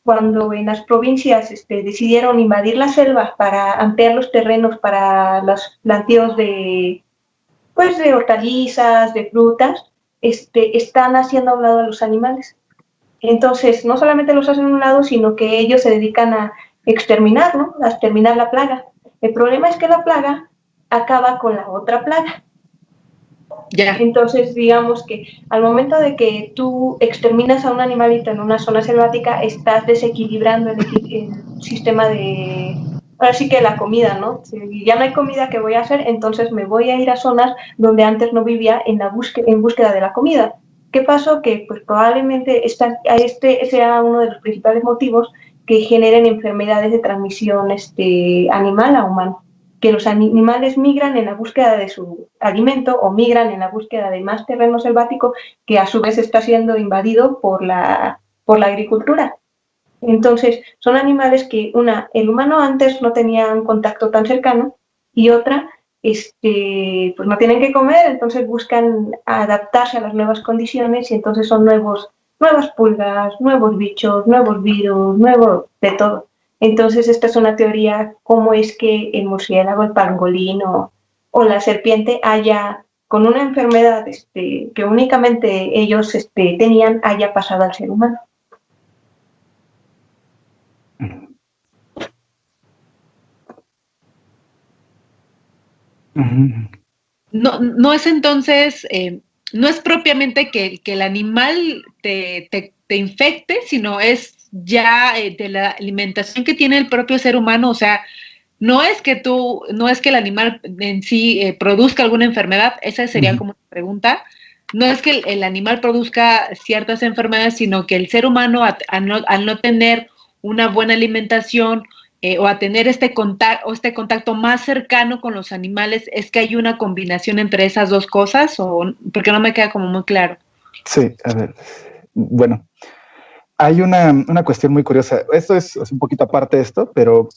en las provincias decidieron invadir las selvas para ampliar los terrenos para los plantíos de hortalizas, de frutas, están haciendo a un lado a los animales. Entonces, no solamente los hacen a un lado, sino que ellos se dedican a exterminar, ¿no? A exterminar la plaga. El problema es que la plaga acaba con la otra plaga. Yeah. Entonces, digamos que al momento de que tú exterminas a un animalito en una zona selvática, estás desequilibrando el sistema de, ahora sí que la comida, ¿no? Si ya no hay comida, ¿qué voy a hacer? Entonces me voy a ir a zonas donde antes no vivía en búsqueda de la comida. ¿Qué pasó? Que pues probablemente sea uno de los principales motivos que generen enfermedades de transmisión animal a humano. Que los animales migran en la búsqueda de su alimento o migran en la búsqueda de más terreno selvático que a su vez está siendo invadido por la agricultura. Entonces, son animales que el humano antes no tenía un contacto tan cercano y otra, pues no tienen que comer, entonces buscan adaptarse a las nuevas condiciones y entonces son nuevas pulgas, nuevos bichos, nuevos virus, nuevo de todo. Entonces, esta es una teoría, cómo es que el murciélago, el pangolín o la serpiente con una enfermedad que únicamente ellos tenían, haya pasado al ser humano. No es entonces, no es propiamente que el animal te infecte, sino es ya de la alimentación que tiene el propio ser humano. O sea, no es que el animal en sí produzca alguna enfermedad, esa sería como una pregunta. No es que el animal produzca ciertas enfermedades, sino que el ser humano, al no tener una buena alimentación, o a tener este contacto más cercano con los animales, ¿es que hay una combinación entre esas dos cosas? O porque no me queda como muy claro. Sí, a ver, bueno, hay una cuestión muy curiosa. Esto es un poquito aparte de esto, pero,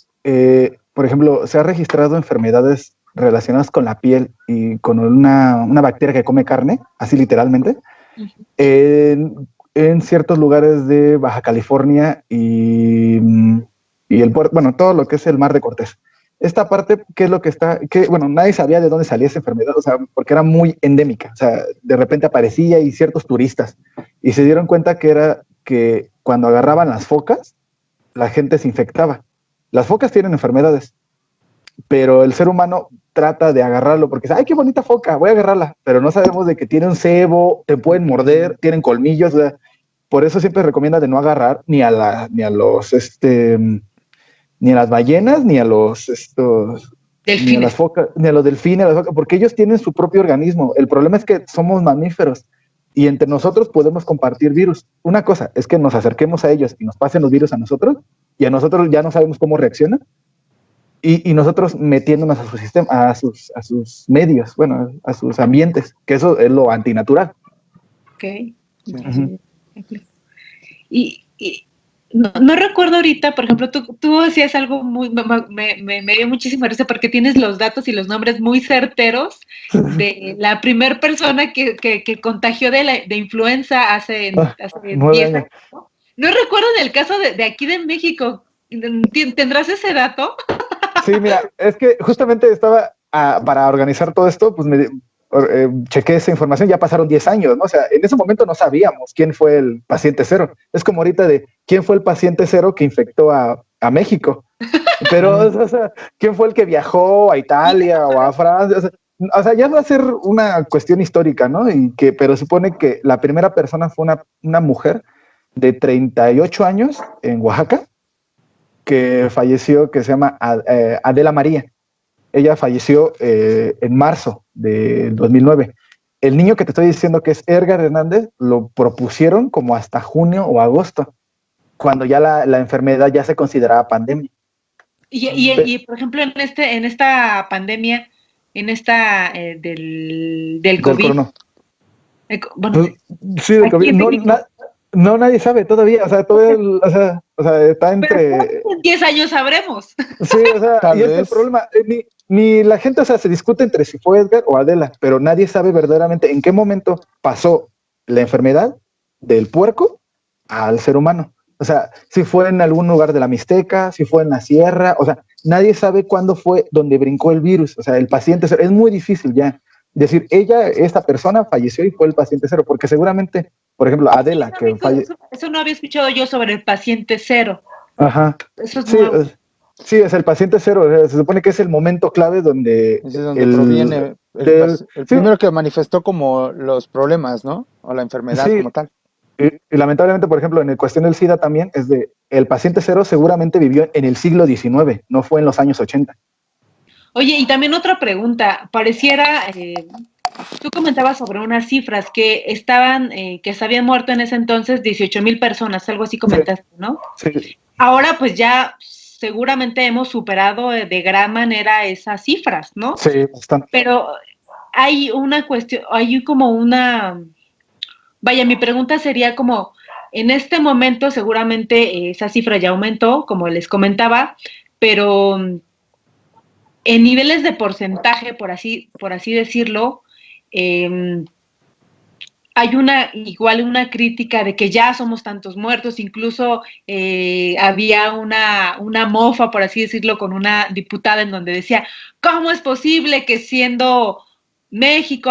por ejemplo, se ha registrado enfermedades relacionadas con la piel y con una bacteria que come carne, así literalmente, en ciertos lugares de Baja California y todo lo que es el Mar de Cortés. esta parte, ¿qué es lo que está? Bueno, nadie sabía de dónde salía esa enfermedad, o sea, porque era muy endémica, o sea, de repente aparecía y ciertos turistas, y se dieron cuenta que era que cuando agarraban las focas, la gente se infectaba. Las focas tienen enfermedades, pero el ser humano trata de agarrarlo porque dice, ay, qué bonita foca, voy a agarrarla, pero no sabemos de que tiene un cebo, te pueden morder, tienen colmillos, o sea, por eso siempre recomienda de no agarrar ni a las ballenas, ni a los delfines, ni a las focas, ni a los delfines, porque ellos tienen su propio organismo. El problema es que somos mamíferos y entre nosotros podemos compartir virus. Una cosa es que nos acerquemos a ellos y nos pasen los virus a nosotros, y a nosotros ya no sabemos cómo reaccionan, y nosotros metiéndonos a su sistema, a sus medios, bueno, a sus ambientes, que eso es lo antinatural. Ok. Uh-huh. Y no recuerdo ahorita, por ejemplo, tú hacías algo muy, me dio muchísima risa porque tienes los datos y los nombres muy certeros de la primera persona que contagió de influenza hace 10 años. No recuerdo en el caso de aquí de México. ¿Tendrás ese dato? Sí, mira, es que justamente estaba para organizar todo esto, pues chequé esa información, ya pasaron 10 años, ¿no? O sea, en ese momento no sabíamos quién fue el paciente cero. Es como ahorita de quién fue el paciente cero que infectó a México. Pero, o sea, quién fue el que viajó a Italia o a Francia. O sea, ya va a ser una cuestión histórica, ¿no? Pero supone que la primera persona fue una mujer de 38 años en Oaxaca, que falleció, que se llama Adela María. Ella falleció en marzo del 2009. El niño que te estoy diciendo, que es Edgar Hernández, lo propusieron como hasta junio o agosto, cuando ya la enfermedad ya se consideraba pandemia. Y por ejemplo, en esta pandemia, en esta del COVID. Bueno, sí, del COVID. No, nadie sabe todavía, o sea, todavía, o sea, está entre... En 10 años sabremos. Sí, o sea, y es el problema, ni la gente, o sea, se discute entre si fue Edgar o Adela, pero nadie sabe verdaderamente en qué momento pasó la enfermedad del puerco al ser humano. O sea, si fue en algún lugar de la Mixteca, si fue en la sierra, o sea, nadie sabe cuándo fue donde brincó el virus, o sea, el paciente cero. Es muy difícil ya decir, esta persona falleció y fue el paciente cero, porque seguramente, por ejemplo, Adela, que falleció. Eso no había escuchado yo sobre el paciente cero. Ajá. Eso es nuevo. Sí, es el paciente cero. Se supone que es el momento clave donde... Es donde proviene el primero que manifestó como los problemas, ¿no? O la enfermedad como tal. Y lamentablemente, por ejemplo, en la cuestión del SIDA también, es de el paciente cero seguramente vivió en el siglo XIX, no fue en los años 80. Oye, y también otra pregunta, pareciera, tú comentabas sobre unas cifras que estaban, que se habían muerto en ese entonces 18,000 personas, algo así comentaste, ¿no? Sí. Ahora pues ya seguramente hemos superado de gran manera esas cifras, ¿no? Sí, bastante. Pero hay una cuestión, hay como una, vaya, mi pregunta sería como, en este momento seguramente esa cifra ya aumentó, como les comentaba, pero en niveles de porcentaje, por así decirlo, hay igual una crítica de que ya somos tantos muertos, incluso había una mofa, por así decirlo, con una diputada en donde decía, ¿cómo es posible que siendo México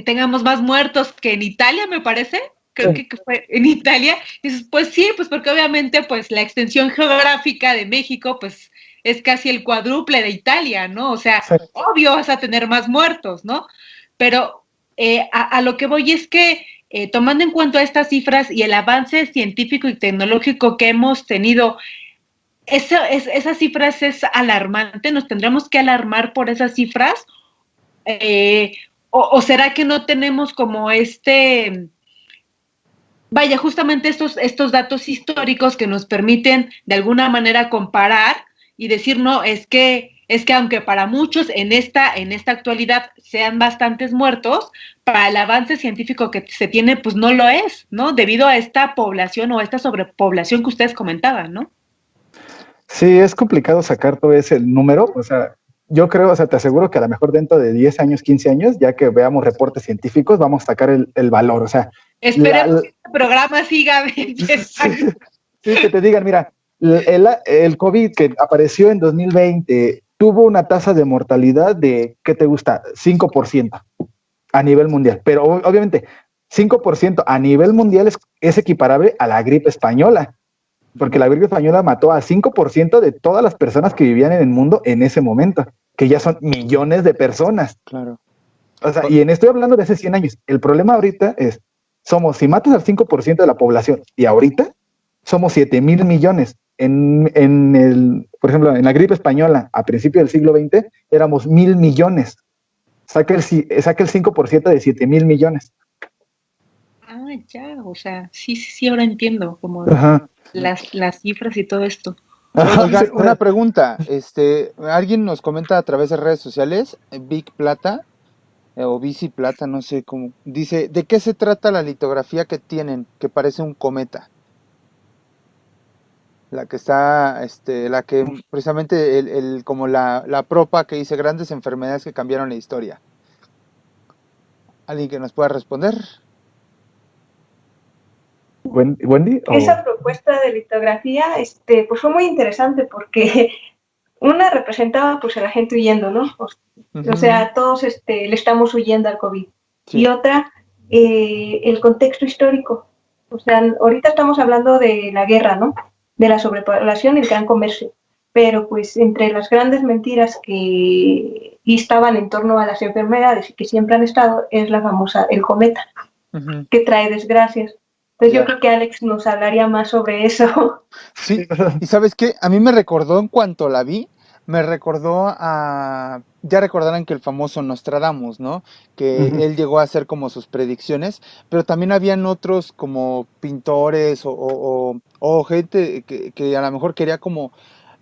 tengamos más muertos que en Italia, me parece? Creo que fue en Italia. Y dices, pues sí, pues porque obviamente pues la extensión geográfica de México, pues es casi el cuádruple de Italia, ¿no? O sea, obvio vas a tener más muertos, ¿no? Pero a lo que voy es que tomando en cuenta estas cifras y el avance científico y tecnológico que hemos tenido, esas cifras es alarmante, nos tendremos que alarmar por esas cifras, o será que no tenemos como vaya, justamente estos datos históricos que nos permiten de alguna manera comparar y decir, no, es que aunque para muchos en esta actualidad sean bastantes muertos, para el avance científico que se tiene, pues no lo es, ¿no? Debido a esta población o a esta sobrepoblación que ustedes comentaban, ¿no? Sí, es complicado sacar todo ese número, o sea, yo creo, o sea, te aseguro que a lo mejor dentro de 10 años, 15 años, ya que veamos reportes científicos, vamos a sacar el valor, o sea... Esperemos que este programa siga. Sí, que te digan, mira, el COVID que apareció en 2020 tuvo una tasa de mortalidad de, ¿qué te gusta? 5% a nivel mundial. Pero obviamente, 5% a nivel mundial es equiparable a la gripe española, porque la gripe española mató a 5% de todas las personas que vivían en el mundo en ese momento, que ya son millones de personas. Claro. O sea, y estoy hablando de hace 100 años. El problema ahorita es, si matas al 5% de la población, y ahorita somos 7,000 millones. Por ejemplo, en la gripe española, a principios del siglo XX, éramos 1,000 millones. Saca el 5% de 7,000 millones. Ah, ya, o sea, sí, ahora entiendo como las cifras y todo esto. Oigan, una pregunta, alguien nos comenta a través de redes sociales, Big Plata, o Bici Plata, no sé cómo, dice, ¿de qué se trata la litografía que tienen, que parece un cometa? La que está, la que precisamente como la propa que dice grandes enfermedades que cambiaron la historia. ¿Alguien que nos pueda responder? Wendy. Esa propuesta de litografía, pues fue muy interesante porque una representaba pues a la gente huyendo, ¿no? O sea, todos le estamos huyendo al COVID. Sí. Y otra, el contexto histórico. O sea, ahorita estamos hablando de la guerra, ¿no? De la sobrepoblación y el gran comercio. Pero pues entre las grandes mentiras que estaban en torno a las enfermedades y que siempre han estado, es la famosa, el cometa, que trae desgracias. Entonces yo creo que Alex nos hablaría más sobre eso. Sí, y ¿sabes qué? A mí me recordó, en cuanto la vi, me recordó ya recordarán que el famoso Nostradamus, ¿no? Que él llegó a hacer como sus predicciones, pero también habían otros como pintores o gente que a lo mejor quería como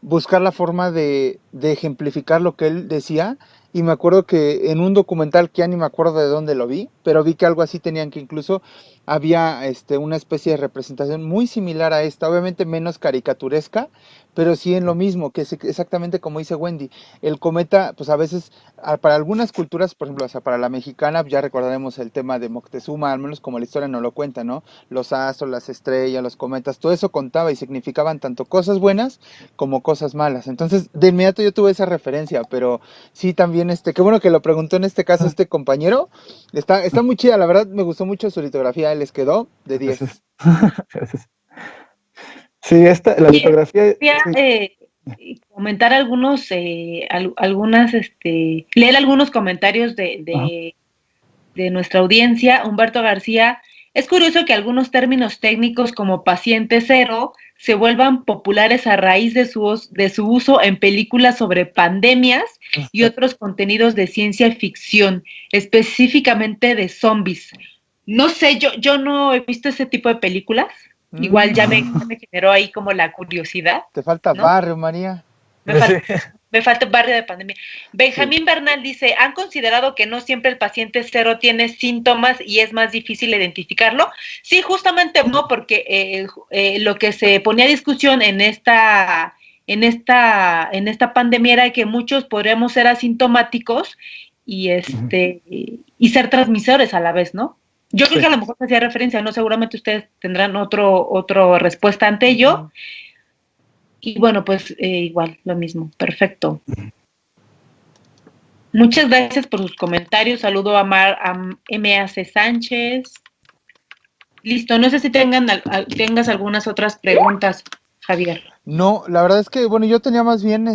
buscar la forma de ejemplificar lo que él decía. Y me acuerdo que en un documental, que ya ni me acuerdo de dónde lo vi, pero vi que algo así tenían, que incluso había una especie de representación muy similar a esta, obviamente menos caricaturesca, pero sí en lo mismo, que es exactamente como dice Wendy. El cometa, pues a veces, para algunas culturas, por ejemplo, o sea, para la mexicana, ya recordaremos el tema de Moctezuma, al menos como la historia nos lo cuenta, ¿no? Los astros, las estrellas, los cometas, todo eso contaba y significaban tanto cosas buenas como cosas malas. Entonces, de inmediato yo tuve esa referencia, pero sí también, qué bueno que lo preguntó en este caso este compañero. Está muy chida, la verdad, me gustó mucho su litografía, les quedó de 10. Gracias. Sí, la litografía... comentar algunos, leer algunos comentarios de nuestra audiencia. Humberto García: es curioso que algunos términos técnicos como paciente cero se vuelvan populares a raíz de su uso en películas sobre pandemias y otros contenidos de ciencia ficción, específicamente de zombies. No sé, yo no he visto ese tipo de películas. Igual ya me generó ahí como la curiosidad. Te falta, ¿no? Barrio, María. Me falta Barrio de Pandemia. Benjamín Bernal dice: ¿han considerado que no siempre el paciente cero tiene síntomas y es más difícil identificarlo? Sí, justamente no, porque lo que se ponía a discusión en esta pandemia era que muchos podríamos ser asintomáticos y ser transmisores a la vez, ¿no? Yo creo que a lo mejor se hacía referencia, ¿no? Seguramente ustedes tendrán otra respuesta ante ello. Y bueno, pues igual, lo mismo. Perfecto. Muchas gracias por sus comentarios. Saludo a M.A.C. Sánchez. Listo, no sé si tengas algunas otras preguntas, Javier. No, la verdad es que, bueno, yo tenía más bien,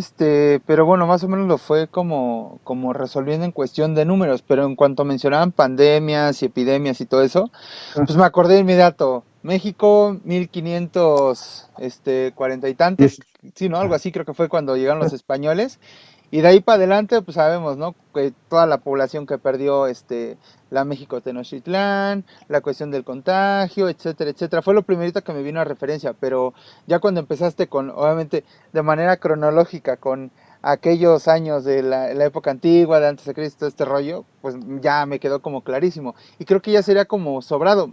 pero bueno, más o menos lo fue como resolviendo en cuestión de números, pero en cuanto mencionaban pandemias y epidemias y todo eso, pues me acordé de inmediato. México, 1540 y tantos, sí, ¿no? Algo así creo que fue cuando llegaron los españoles. Y de ahí para adelante, pues sabemos, ¿no? Que toda la población que perdió la México Tenochtitlán, la cuestión del contagio, etcétera, etcétera. Fue lo primerito que me vino a referencia, pero ya cuando empezaste obviamente, de manera cronológica, con aquellos años de la época antigua, de antes de Cristo, este rollo, pues ya me quedó como clarísimo. Y creo que ya sería como sobrado.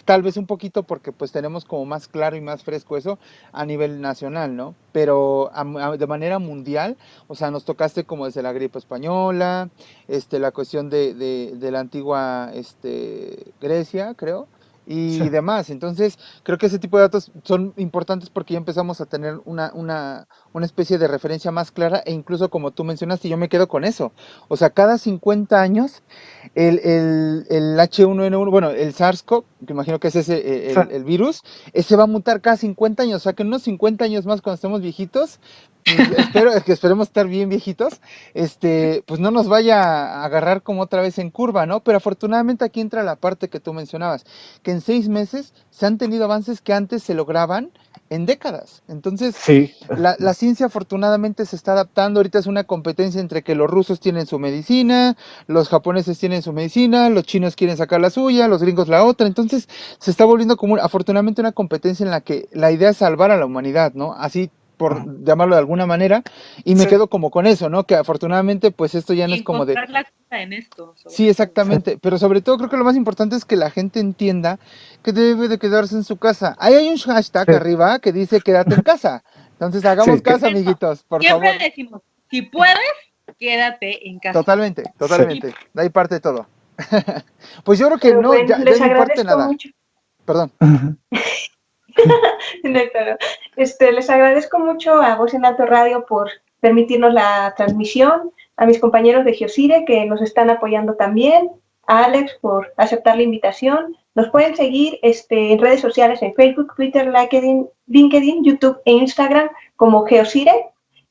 Tal vez un poquito porque pues tenemos como más claro y más fresco eso a nivel nacional, ¿no? Pero de manera mundial, o sea, nos tocaste como desde la gripe española, la cuestión de la antigua Grecia, creo, y Sí. demás. Entonces, creo que ese tipo de datos son importantes porque ya empezamos a tener una especie de referencia más clara e incluso como tú mencionaste, yo me quedo con eso. O sea, cada 50 años el H1N1, bueno, el SARS-CoV, que imagino que es ese, Sí. el virus, ese va a mutar cada 50 años. O sea, que en unos 50 años más cuando estemos viejitos, pues, esperemos estar bien viejitos, pues no nos vaya a agarrar como otra vez en curva, ¿no? Pero afortunadamente aquí entra la parte que tú mencionabas, que en 6 meses se han tenido avances que antes se lograban en décadas. Entonces, Sí. la ciencia afortunadamente se está adaptando. Ahorita es una competencia entre que los rusos tienen su medicina, los japoneses tienen su medicina, los chinos quieren sacar la suya, los gringos la otra. Entonces, se está volviendo como afortunadamente una competencia en la que la idea es salvar a la humanidad, ¿no? Así por llamarlo de alguna manera, y me Sí. quedo como con eso, ¿no? Que afortunadamente, pues esto ya no Y es como de... encontrar la cura en esto. Sí, exactamente, pero sobre todo creo que lo más importante es que la gente entienda que debe de quedarse en su casa. Ahí hay un hashtag Sí. arriba que dice quédate en casa. Entonces hagamos Sí, caso, amiguitos, por Siempre favor. decimos, si puedes, quédate en casa. Totalmente, totalmente. De ahí parte todo. Pues yo creo que Pero no, bueno, ya de les mi parte agradezco nada. mucho. Perdón. No, claro. Les agradezco mucho a Voz en Alto Radio por permitirnos la transmisión, a mis compañeros de Geocire que nos están apoyando también, a Alex por aceptar la invitación. Nos pueden seguir en redes sociales en Facebook, Twitter, LinkedIn, YouTube e Instagram como Geocire,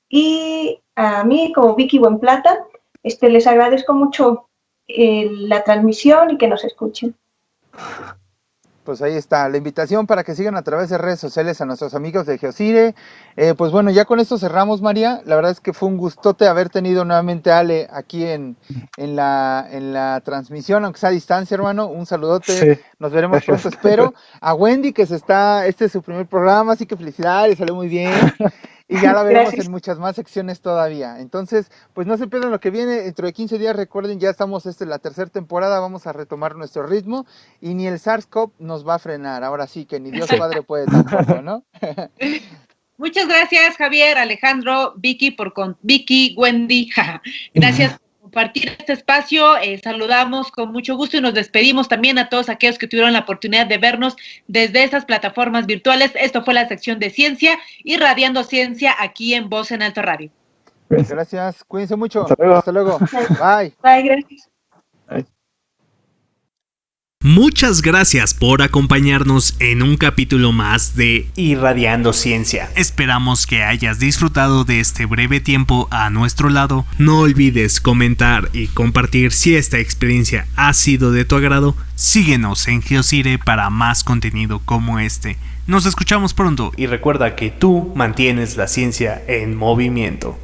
y a mí como Vicky Buenplata. Les agradezco mucho la transmisión y que nos escuchen. Pues ahí está, la invitación para que sigan a través de redes sociales a nuestros amigos de Geocire. Pues bueno, ya con esto cerramos, María. La verdad es que fue un gustote haber tenido nuevamente a Ale aquí en la transmisión, aunque sea a distancia, hermano. Un saludote, Sí. nos veremos Gracias. pronto, espero. A Wendy, que este es su primer programa, así que felicidades, salió muy bien. Y ya la veremos Gracias. en muchas más secciones todavía. Entonces, pues no se pierdan lo que viene. Dentro de 15 días, recuerden, ya estamos en la tercera temporada, vamos a retomar nuestro ritmo y ni el SARS-CoV nos va a frenar. Ahora sí que ni Dios Padre puede tampoco, ¿no? Muchas gracias, Javier, Alejandro, Vicky, Wendy. Gracias por compartir este espacio. Saludamos con mucho gusto y nos despedimos también a todos aquellos que tuvieron la oportunidad de vernos desde estas plataformas virtuales. Esto fue la sección de ciencia, irradiando ciencia aquí en Voz en Alto Radio. Gracias, cuídense mucho. Hasta luego. Hasta luego. Bye. Bye, gracias. Muchas gracias por acompañarnos en un capítulo más de Irradiando Ciencia. Esperamos que hayas disfrutado de este breve tiempo a nuestro lado. No olvides comentar y compartir si esta experiencia ha sido de tu agrado. Síguenos en Geocire para más contenido como este. Nos escuchamos pronto y recuerda que tú mantienes la ciencia en movimiento.